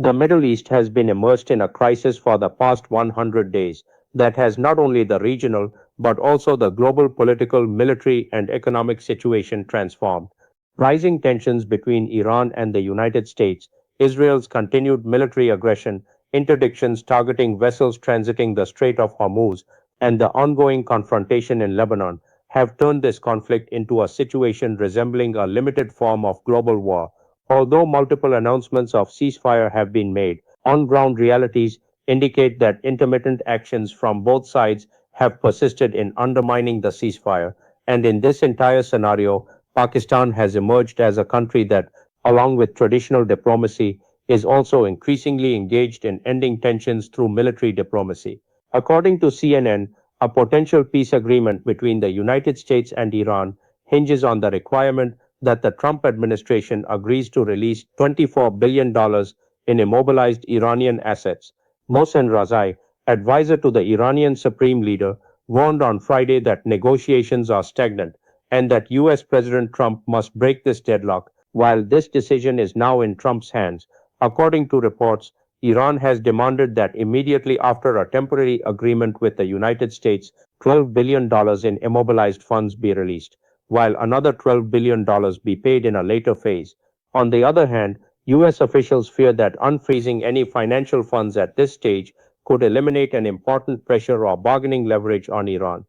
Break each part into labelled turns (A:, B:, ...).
A: The Middle East has been immersed in a crisis for the past 100 days that has not only the regional but also the global political, military, and economic situation transformed. Rising tensions between Iran and the United States, Israel's continued military aggression, interdictions targeting vessels transiting the Strait of Hormuz, and the ongoing confrontation in Lebanon have turned this conflict into a situation resembling a limited form of global war. Although multiple announcements of ceasefire have been made, on-ground realities indicate that intermittent actions from both sides have persisted in undermining the ceasefire. And in this entire scenario, Pakistan has emerged as a country that, along with traditional diplomacy, is also increasingly engaged in ending tensions through military diplomacy. According to CNN, a potential peace agreement between the United States and Iran hinges on the requirement that the Trump administration agrees to release $24 billion in immobilized Iranian assets. Mohsen Razai, advisor to the Iranian supreme leader, warned on Friday that negotiations are stagnant and that US President Trump must break this deadlock. While this decision is now in Trump's hands, according to reports, Iran has demanded that immediately after a temporary agreement with the United States, $12 billion in immobilized funds be released, while another $12 billion be paid in a later phase. On the other hand, US officials fear that unfreezing any financial funds at this stage could eliminate an important pressure or bargaining leverage on Iran.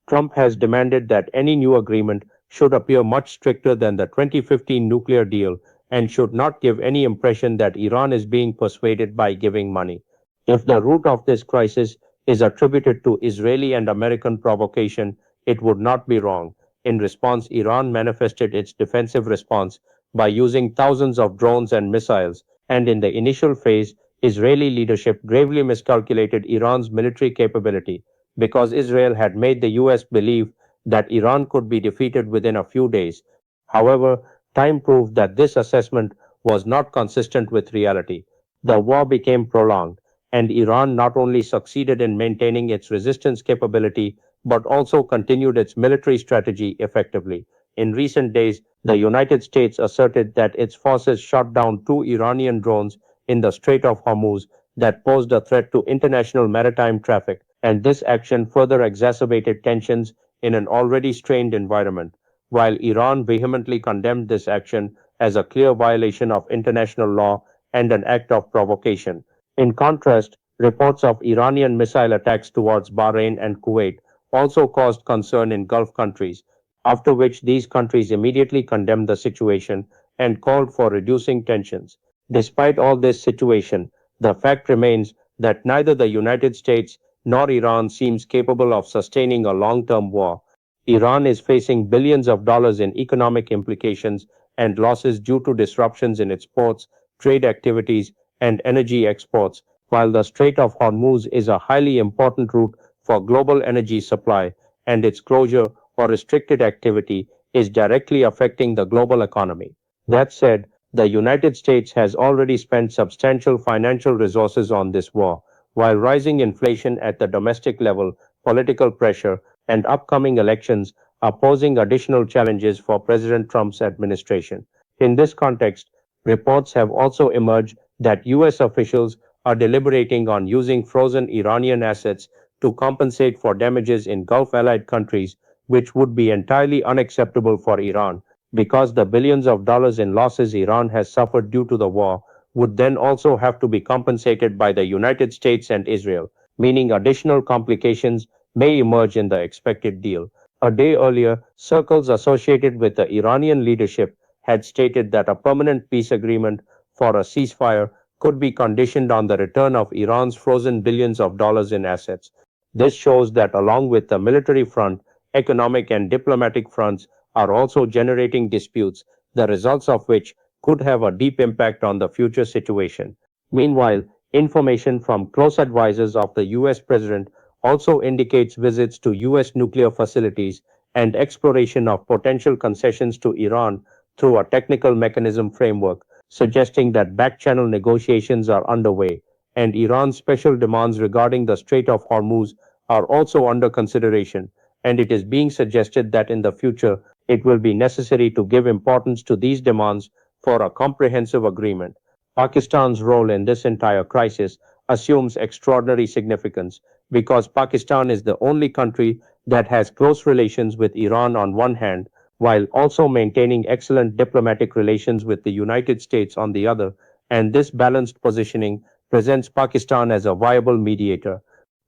A: Trump has demanded that any new agreement should appear much stricter than the 2015 nuclear deal and should not give any impression that Iran is being persuaded by giving money. If the root of this crisis is attributed to Israeli and American provocation, it would not be wrong. In response, Iran manifested its defensive response by using thousands of drones and missiles, and in the initial phase, Israeli leadership gravely miscalculated Iran's military capability because Israel had made the US believe that Iran could be defeated within a few days. However, time proved that this assessment was not consistent with reality. The war became prolonged, and Iran not only succeeded in maintaining its resistance capability but also continued its military strategy effectively. In recent days, the United States asserted that its forces shot down two Iranian drones in the Strait of Hormuz that posed a threat to international maritime traffic, and this action further exacerbated tensions in an already strained environment. While Iran vehemently condemned this action as a clear violation of international law and an act of provocation. In contrast, reports of Iranian missile attacks towards Bahrain and Kuwait also caused concern in Gulf countries, after which these countries immediately condemned the situation and called for reducing tensions. Despite all this situation, the fact remains that neither the United States nor Iran seems capable of sustaining a long-term war. Iran is facing billions of dollars in economic implications and losses due to disruptions in its ports, trade activities, and energy exports, while the Strait of Hormuz is a highly important route for global energy supply, and its closure or restricted activity is directly affecting the global economy. That said, the United States has already spent substantial financial resources on this war, while rising inflation at the domestic level, political pressure, and upcoming elections are posing additional challenges for President Trump's administration. In this context, reports have also emerged that US officials are deliberating on using frozen Iranian assets to compensate for damages in Gulf allied countries, which would be entirely unacceptable for Iran, because the billions of dollars in losses Iran has suffered due to the war would then also have to be compensated by the United States and Israel, meaning additional complications may emerge in the expected deal. A day earlier, circles associated with the Iranian leadership had stated that a permanent peace agreement for a ceasefire could be conditioned on the return of Iran's frozen billions of dollars in assets. This shows that along with the military front, economic and diplomatic fronts are also generating disputes, the results of which could have a deep impact on the future situation. Meanwhile, information from close advisors of the US president also indicates visits to US nuclear facilities and exploration of potential concessions to Iran through a technical mechanism framework, suggesting that back-channel negotiations are underway, and Iran's special demands regarding the Strait of Hormuz are also under consideration, and it is being suggested that in the future it will be necessary to give importance to these demands for a comprehensive agreement. Pakistan's role in this entire crisis assumes extraordinary significance because Pakistan is the only country that has close relations with Iran on one hand, while also maintaining excellent diplomatic relations with the United States on the other, and this balanced positioning presents Pakistan as a viable mediator.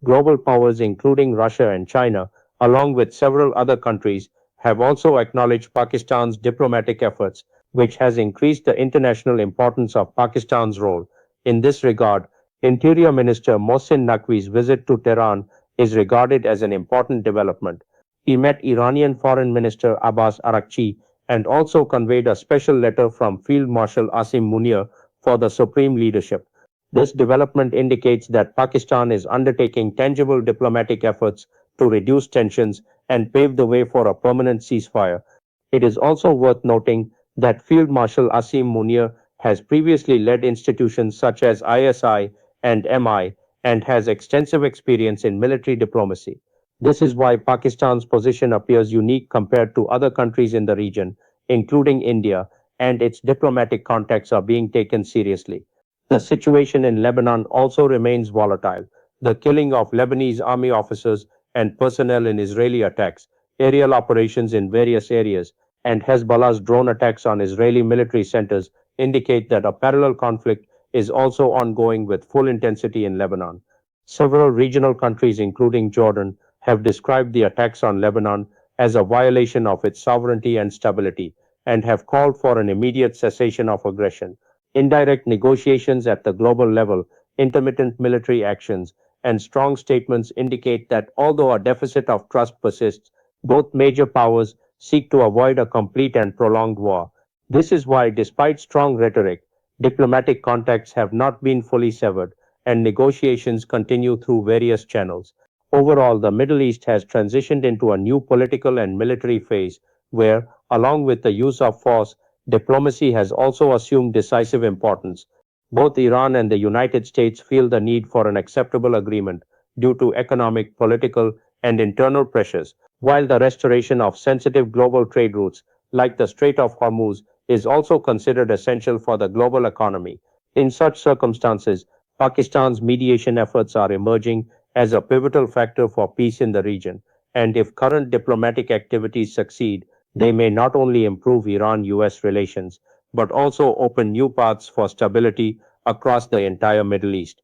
A: Global powers, including Russia and China, along with several other countries, have also acknowledged Pakistan's diplomatic efforts, which has increased the international importance of Pakistan's role. In this regard, Interior Minister Mohsin Naqvi's visit to Tehran is regarded as an important development. He met Iranian Foreign Minister Abbas Araghchi and also conveyed a special letter from Field Marshal Asim Munir for the supreme leadership. This development indicates that Pakistan is undertaking tangible diplomatic efforts to reduce tensions and pave the way for a permanent ceasefire. It is also worth noting that Field Marshal Asim Munir has previously led institutions such as ISI and MI and has extensive experience in military diplomacy. This is why Pakistan's position appears unique compared to other countries in the region, including India, and its diplomatic contacts are being taken seriously. The situation in Lebanon also remains volatile. The killing of Lebanese army officers and personnel in Israeli attacks, aerial operations in various areas, and Hezbollah's drone attacks on Israeli military centers indicate that a parallel conflict is also ongoing with full intensity in Lebanon. Several regional countries, including Jordan, have described the attacks on Lebanon as a violation of its sovereignty and stability and have called for an immediate cessation of aggression. Indirect negotiations at the global level, intermittent military actions, and strong statements indicate that although a deficit of trust persists, both major powers seek to avoid a complete and prolonged war. This is why, despite strong rhetoric, diplomatic contacts have not been fully severed, and negotiations continue through various channels. Overall, the Middle East has transitioned into a new political and military phase where, along with the use of force, diplomacy has also assumed decisive importance. Both Iran and the United States feel the need for an acceptable agreement due to economic, political, and internal pressures, while the restoration of sensitive global trade routes, like the Strait of Hormuz, is also considered essential for the global economy. In such circumstances, Pakistan's mediation efforts are emerging as a pivotal factor for peace in the region, and if current diplomatic activities succeed, they may not only improve Iran US relations, but also open new paths for stability across the entire Middle East.